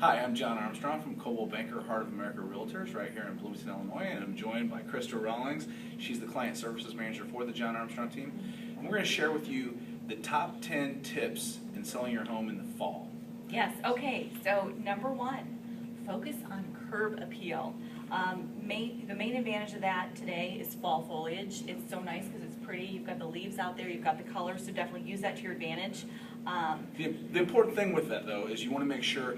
Hi, I'm John Armstrong from Coldwell Banker Heart of America Realtors right here in Bloomington, Illinois, and I'm joined by Krista Rawlings. She's the Client Services Manager for the John Armstrong team. And we're going to share with you the top 10 tips in selling your home in the fall. Yes, okay, so number one, focus on curb appeal. The main advantage of that today is fall foliage. It's so nice because it's pretty. You've got the leaves out there, you've got the colors, so definitely use that to your advantage. The important thing with that, though, is you want to make sure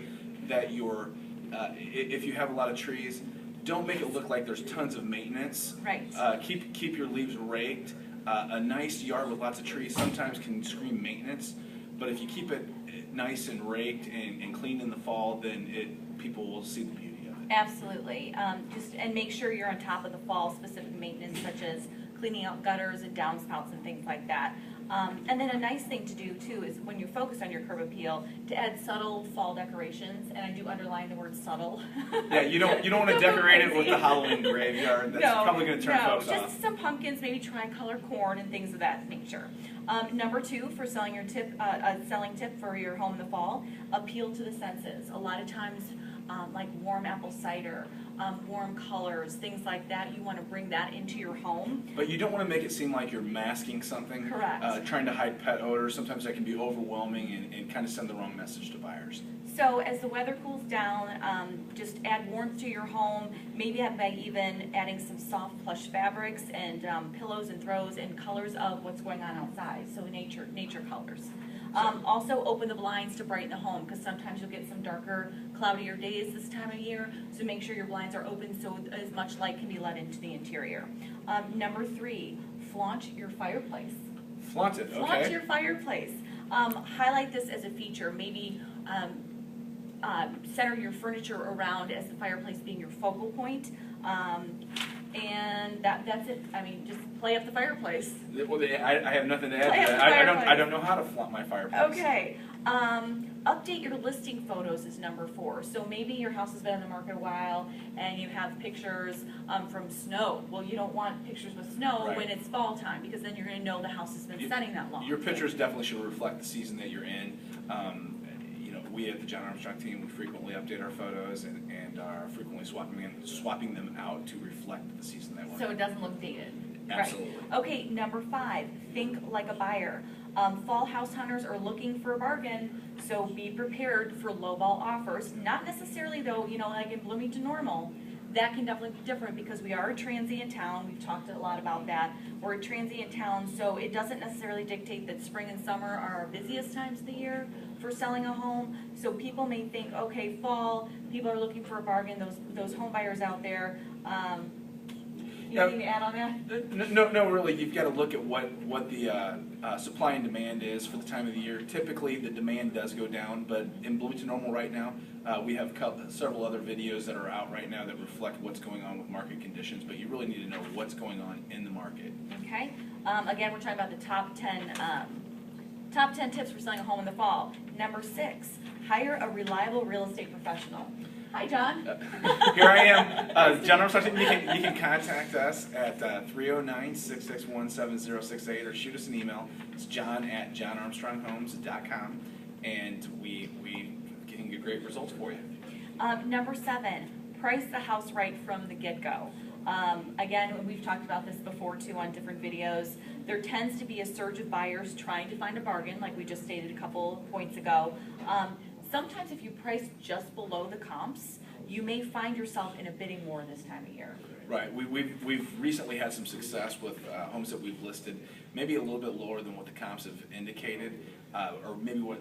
that if you have a lot of trees, don't make it look like there's tons of maintenance. Right. Keep your leaves raked. A nice yard with lots of trees sometimes can scream maintenance, but if you keep it nice and raked and cleaned in the fall, then people will see the beauty of it. Absolutely. And make sure you're on top of the fall specific maintenance, such as cleaning out gutters and downspouts and things like that. And then a nice thing to do too is when you focus on your curb appeal to add subtle fall decorations, and I do underline the word subtle. Yeah, you don't want to decorate it with the Halloween graveyard. That's probably going to turn folks off. Just some pumpkins, maybe tricolor corn and things of that nature. Number two, for selling selling tip for your home in the fall, appeal to the senses. A lot of times, like warm apple cider, warm colors, things like that, you want to bring that into your home. But you don't want to make it seem like you're masking something. Correct. Trying to hide pet odors. Sometimes that can be overwhelming and kind of send the wrong message to buyers. So as the weather cools down, just add warmth to your home, maybe by even adding some soft plush fabrics and pillows and throws and colors of what's going on outside, so nature colors. Also open the blinds to brighten the home, because sometimes you'll get some darker, cloudier days this time of year, so make sure your blinds are open so as much light can be let into the interior. Number three, flaunt your fireplace. Flaunt it, okay. Flaunt your fireplace. Highlight this as a feature, maybe center your furniture around as the fireplace being your focal point. And that's it. I mean, just play up the fireplace. Well, I have nothing to add to that. I don't know how to flaunt my fireplace. Okay. Update your listing photos is number four. So maybe your house has been on the market a while and you have pictures from snow. Well, you don't want pictures with snow when it's fall time, because then you're going to know the house has been setting that long. Your pictures definitely should reflect the season that you're in. We at the John Armstrong team, we frequently update our photos and are frequently swapping them out to reflect the season that we're in. So it doesn't look dated. Absolutely. Right. Okay, number five, think like a buyer. Fall house hunters are looking for a bargain, so be prepared for lowball offers. Not necessarily though, like in Bloomington Normal. That can definitely be different because we are a transient town. We've talked a lot about that. We're a transient town, so it doesn't necessarily dictate that spring and summer are our busiest times of the year for selling a home. So people may think, okay, fall, people are looking for a bargain, those home buyers out there. Anything to add on that? No, really. You've got to look at what the supply and demand is for the time of the year. Typically, the demand does go down, but in Bloomington Normal right now, we have several other videos that are out right now that reflect what's going on with market conditions, but you really need to know what's going on in the market. Okay. Again, we're talking about the top 10 tips for selling a home in the fall. Number 6, hire a reliable real estate professional. Hi, John. Here I am. John Armstrong, you can contact us at 309-661-7068 or shoot us an email. It's john@johnarmstronghomes.com, and we can get great results for you. Number 7, price the house right from the get-go. Again, we've talked about this before too on different videos. There tends to be a surge of buyers trying to find a bargain, like we just stated a couple points ago. Sometimes if you price just below the comps, you may find yourself in a bidding war this time of year. Right. We've recently had some success with homes that we've listed, maybe a little bit lower than what the comps have indicated, or maybe what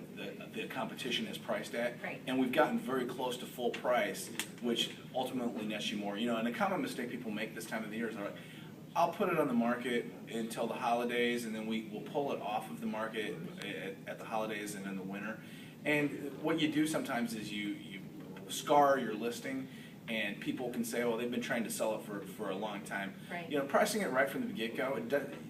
the competition is priced at. Right. And we've gotten very close to full price, which ultimately nets you more. And a common mistake people make this time of the year is, all right, I'll put it on the market until the holidays, and then we'll pull it off of the market at the holidays and in the winter. And what you do sometimes is you scar your listing, and people can say, "Oh, they've been trying to sell it for a long time." Right. Pricing it right from the get-go,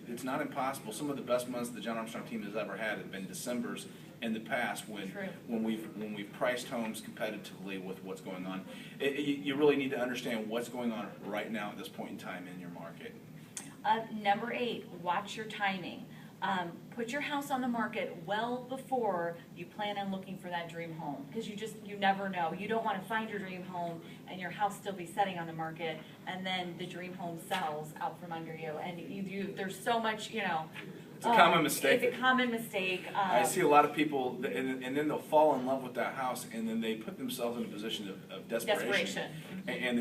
it's not impossible. Some of the best months the John Armstrong team has ever had have been Decembers in the past when we've priced homes competitively with what's going on. You really need to understand what's going on right now at this point in time in your market. Number 8, watch your timing. Put put your house on the market well before you plan on looking for that dream home, because you never know. You don't want to find your dream home and your house still be sitting on the market, and then the dream home sells out from under you, and there's so much, It's a common mistake. It's a common mistake. I see a lot of people, and then they'll fall in love with that house, and then they put themselves in a position of desperation. And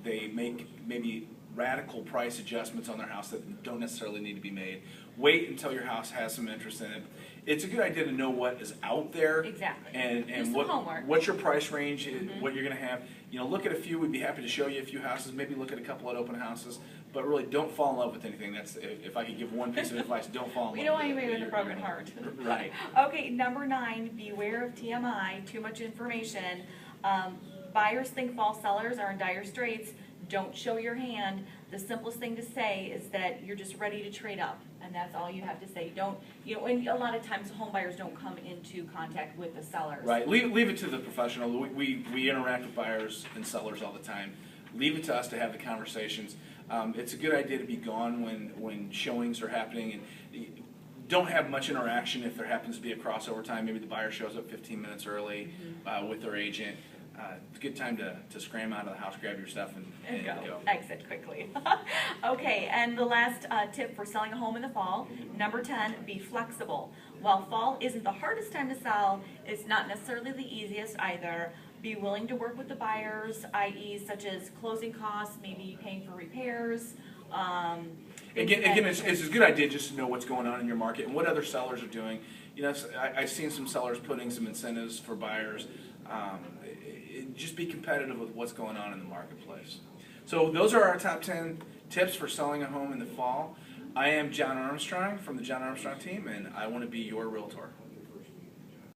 they make maybe radical price adjustments on their house that don't necessarily need to be made. Wait until your house has some interest in it. It's a good idea to know what is out there. Exactly. And Just homework. what's your price range, what you're going to have. Look at a few. We'd be happy to show you a few houses. Maybe look at a couple at open houses. But really, don't fall in love with anything. That's if I could give one piece of advice, don't fall in love. We don't want anybody with a broken heart. Right. Okay, number 9, beware of TMI, too much information. Buyers think fall sellers are in dire straits. Don't show your hand. The simplest thing to say is that you're just ready to trade up, and that's all you have to say. Don't, and a lot of times home buyers don't come into contact with the sellers. Right. Leave it to the professional. We interact with buyers and sellers all the time. Leave it to us to have the conversations. It's a good idea to be gone when showings are happening, and don't have much interaction if there happens to be a crossover time. Maybe the buyer shows up 15 minutes early with their agent. It's a good time to scram out of the house, grab your stuff, and go. Exit quickly. Okay, and the last tip for selling a home in the fall, number 10, be flexible. While fall isn't the hardest time to sell, it's not necessarily the easiest either. Be willing to work with the buyers, i.e. such as closing costs, maybe paying for repairs. Again, it's a good idea just to know what's going on in your market and what other sellers are doing. I've seen some sellers putting some incentives for buyers. Just be competitive with what's going on in the marketplace. So those are our top 10 tips for selling a home in the fall. I am John Armstrong from the John Armstrong team, and I want to be your realtor.